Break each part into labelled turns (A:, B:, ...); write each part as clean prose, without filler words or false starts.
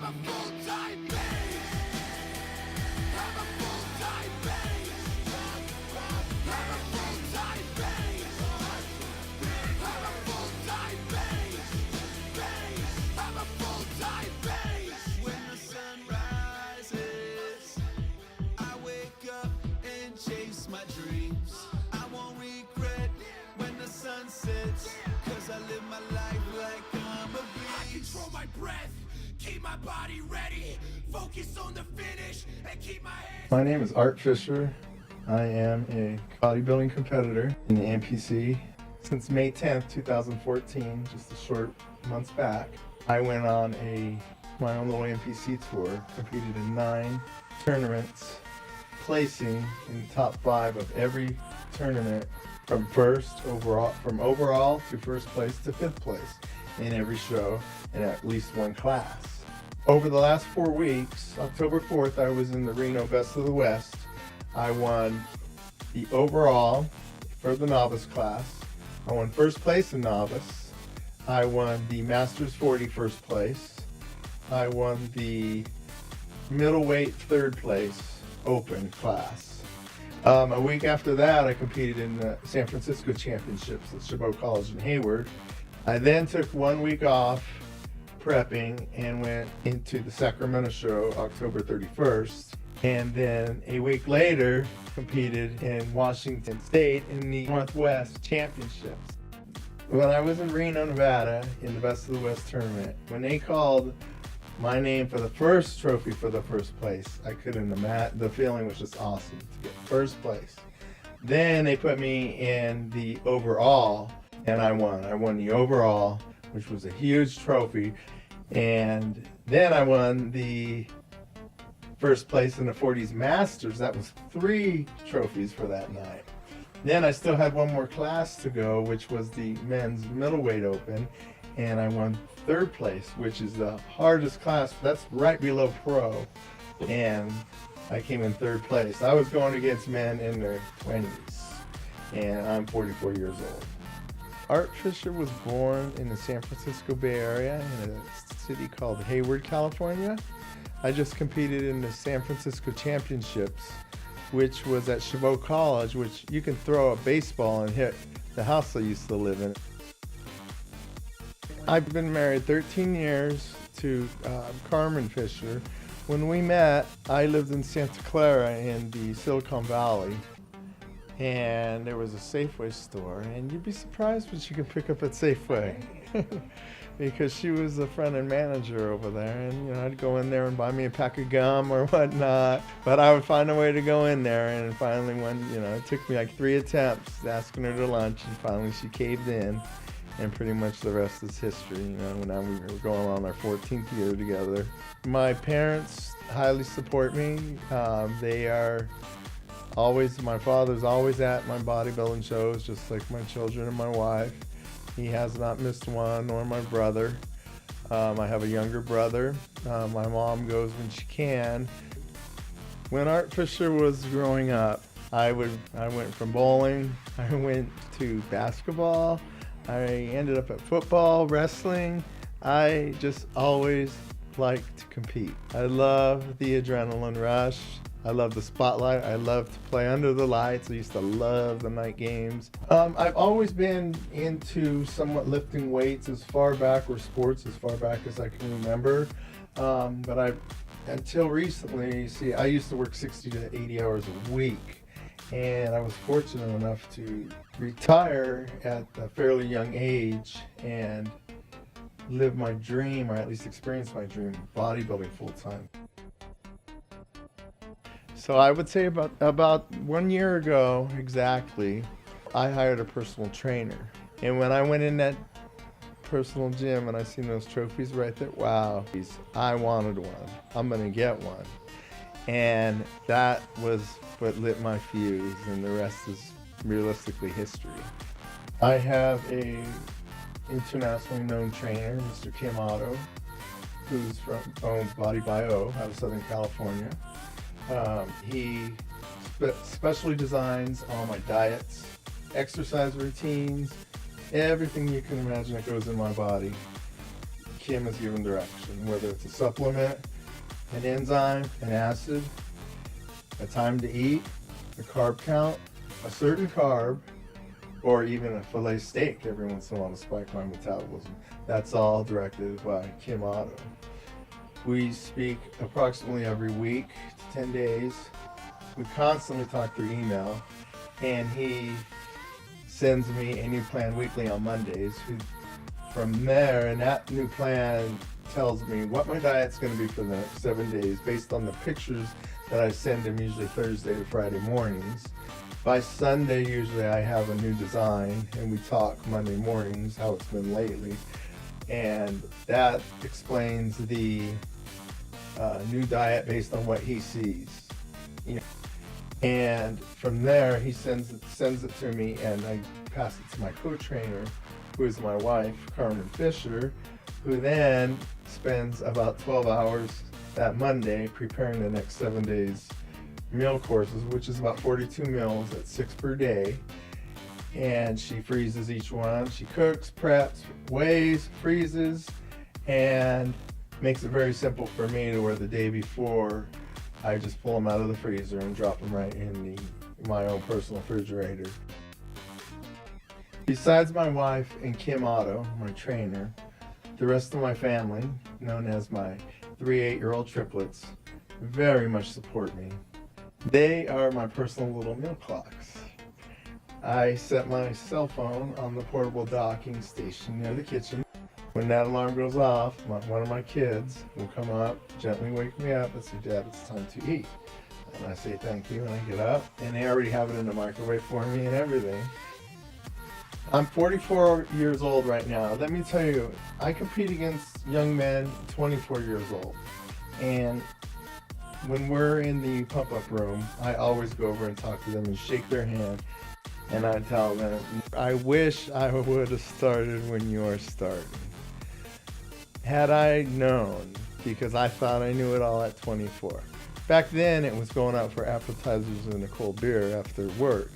A: a full-time base. Have a full-time base. Have a full-time base. Have a full-time base. Have a full-time base. When the sun rises, I wake up and chase my dreams. I won't regret when the sun sets, 'cause I live my life like I'm a beast. I control my breath, keep my body ready, focus on the finish, and keep my head.
B: My name is Art Fisher. I am a bodybuilding competitor in the NPC since May 10th, 2014, just a short months back. I went on my own little NPC tour, competed in 9 tournaments, placing in the top 5 of every tournament from overall to first place to 5th place in every show in at least one class. Over the last 4 weeks, October 4th, I was in the Reno Best of the West. I won the overall for the novice class. I won first place in novice. I won the Masters 40 first place. I won the middleweight 3rd place open class. A week after that, I competed in the San Francisco Championships at Chabot College in Hayward. I then took 1 week off prepping and went into the Sacramento show October 31st. And then a week later, competed in Washington State in the Northwest Championships. When I was in Reno, Nevada, in the Best of the West tournament, when they called my name for the first trophy for the first place, I couldn't imagine. The feeling was just awesome to get first place. Then they put me in the overall, and I won. I won the overall, which was a huge trophy. And then I won the first place in the 40s Masters. That was 3 trophies for that night. Then I still had 1 more class to go, which was the men's middleweight open, and I won 3rd place, which is the hardest class. That's right below pro, and I came in 3rd place. I was going against men in their 20s, and I'm 44 years old. Art Fisher was born in the San Francisco Bay Area in a city called Hayward, California. I just competed in the San Francisco Championships, which was at Chabot College, which you can throw a baseball and hit the house I used to live in. I've been married 13 years to Carmen Fisher. When we met, I lived in Santa Clara in the Silicon Valley, and there was a Safeway store, and you'd be surprised what you can pick up at Safeway. Because she was the front-end manager over there, and I'd go in there and buy me a pack of gum or whatnot, but I would find a way to go in there. And finally, when it took me like 3 attempts asking her to lunch, and finally she caved in, and pretty much the rest is history. Now we were going on our 14th year together. My parents highly support me. They are always, my father's always at my bodybuilding shows, just like my children and my wife. He has not missed one, nor my brother. I have a younger brother. My mom goes when she can. When Art Fisher was growing up, I went from bowling, I went to basketball, I ended up at football, wrestling. I just always liked to compete. I love the adrenaline rush. I love the spotlight. I love to play under the lights. I used to love the night games. I've always been into somewhat lifting weights as far back, or sports as far back as I can remember. But until recently, I used to work 60 to 80 hours a week. And I was fortunate enough to retire at a fairly young age and live my dream, or at least experience my dream of bodybuilding full time. So I would say about 1 year ago exactly, I hired a personal trainer. And when I went in that personal gym and I seen those trophies right there, wow, I wanted one. I'm gonna get one. And that was what lit my fuse, and the rest is realistically history. I have a internationally known trainer, Mr. Kim Otto, who's owns Body by O out of Southern California. He specially designs all my diets, exercise routines, everything you can imagine that goes in my body. Kim has given direction, whether it's a supplement, an enzyme, an acid, a time to eat, a carb count, a certain carb, or even a filet steak every once in a while to spike my metabolism. That's all directed by Kim Otto. We speak approximately every week to 10 days. We constantly talk through email, and he sends me a new plan weekly on Mondays. From there, and that new plan tells me what my diet's going to be for the next 7 days based on the pictures that I send him, usually Thursday to Friday mornings. By Sunday, usually I have a new design, and we talk Monday mornings, how it's been lately. And that explains the new diet based on what he sees. And from there, he sends it to me, and I pass it to my co-trainer, who is my wife, Carmen Fisher, who then spends about 12 hours that Monday preparing the next 7 days meal courses, which is about 42 meals at 6 per day. And she freezes each one. She cooks, preps, weighs, freezes, and makes it very simple for me to where the day before I just pull them out of the freezer and drop them right in my own personal refrigerator. Besides my wife and Kim Otto, my trainer, the rest of my family, known as my 3 8-year-old triplets, very much support me. They are my personal little meal clocks. I set my cell phone on the portable docking station near the kitchen. When that alarm goes off, one of my kids will come up, gently wake me up and say, "Dad, it's time to eat." And I say thank you, and I get up, and they already have it in the microwave for me and everything. I'm 44 years old right now. Let me tell you, I compete against young men 24 years old. And when we're in the pump-up room, I always go over and talk to them and shake their hand. And I tell them, I wish I would have started when you're starting. Had I known, because I thought I knew it all at 24. Back then, it was going out for appetizers and a cold beer after work.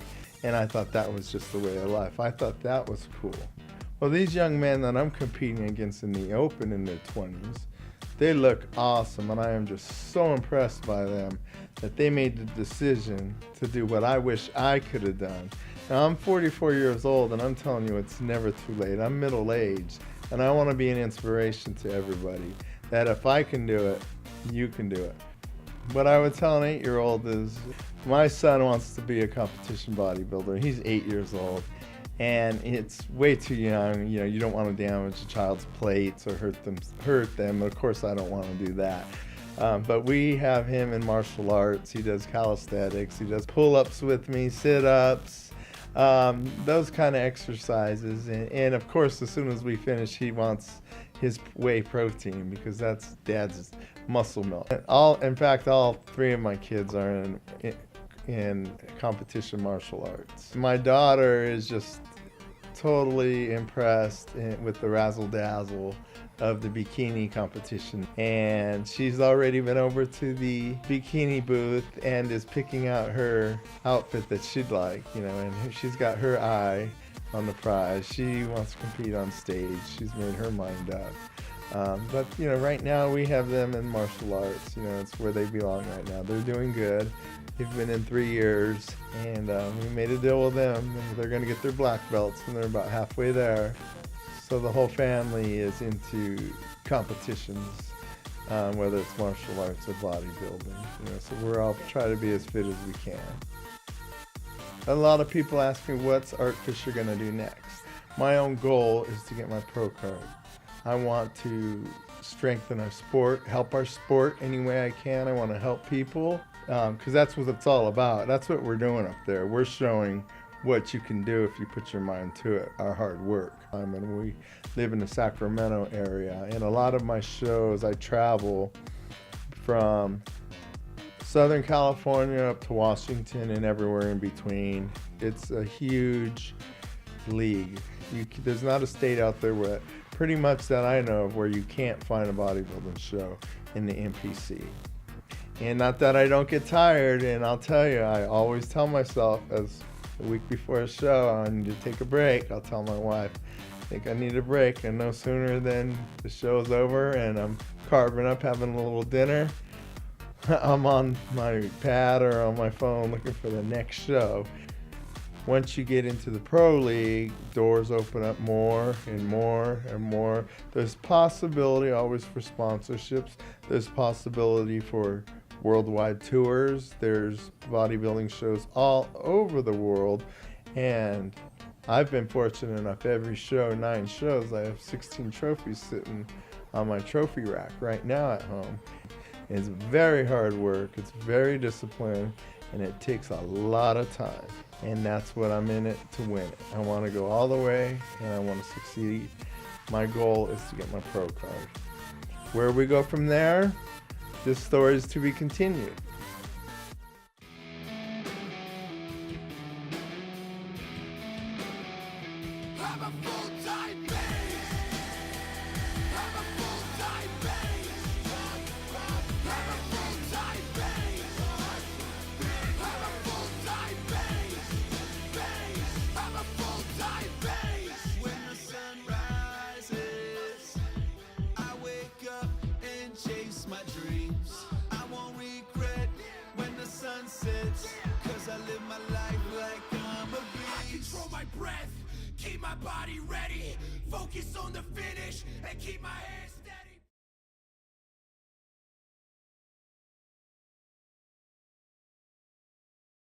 B: And I thought that was just the way of life. I thought that was cool. Well, these young men that I'm competing against in the open in their 20s, they look awesome, and I am just so impressed by them that they made the decision to do what I wish I could have done. Now, I'm 44 years old, and I'm telling you, it's never too late. I'm middle-aged, and I want to be an inspiration to everybody, that if I can do it, you can do it. What I would tell an 8-year-old is, my son wants to be a competition bodybuilder. He's 8 years old, and it's way too young. You know, you don't want to damage a child's plates or hurt them. Of course, I don't want to do that. But we have him in martial arts. He does calisthenics. He does pull-ups with me, sit-ups, those kind of exercises. And of course, as soon as we finish, he wants his whey protein, because that's Dad's muscle milk. In fact, all 3 of my kids are in competition martial arts. My daughter is just totally impressed with the razzle dazzle of the bikini competition, and she's already been over to the bikini booth and is picking out her outfit that she'd like, and she's got her eye on the prize. She wants to compete on stage. She's made her mind up. But right now we have them in martial arts. It's where they belong right now. They're doing good. They've been in 3 years, and we made a deal with them. They're going to get their black belts, and they're about halfway there. So the whole family is into competitions, whether it's martial arts or bodybuilding. So we're all trying to be as fit as we can. A lot of people ask me, what's Art Fisher going to do next? My own goal is to get my pro card. I want to strengthen our sport, help our sport any way I can. I want to help people, because that's what it's all about. That's what we're doing up there. We're showing what you can do if you put your mind to it, our hard work. And we live in the Sacramento area, and a lot of my shows, I travel from Southern California up to Washington and everywhere in between. It's a huge league. There's not a state out there where, pretty much that I know of, where you can't find a bodybuilding show in the NPC. And not that I don't get tired, and I'll tell you, I always tell myself, as the week before a show, I need to take a break. I'll tell my wife, I think I need a break. And no sooner than the show's over and I'm carving up, having a little dinner, I'm on my pad or on my phone looking for the next show. Once you get into the pro league, doors open up more and more and more. There's possibility always for sponsorships. There's possibility for worldwide tours. There's bodybuilding shows all over the world. And I've been fortunate enough, every show, 9 shows, I have 16 trophies sitting on my trophy rack right now at home. It's very hard work, it's very disciplined, and it takes a lot of time. And that's what I'm in it to win it. I want to go all the way and I want to succeed. My goal is to get my pro card. Where we go from there, this story is to be continued.
A: I'm a full-time base. I'm a full-time base. I'm a full-time base. I'm a full-time base. I'm a full-time base. When the sun rises, I wake up and chase my dreams. I won't regret when the sun sets, 'cause I live my life like I'm a beast. I control my breath, keep my body ready, focus on the finish, and keep my hands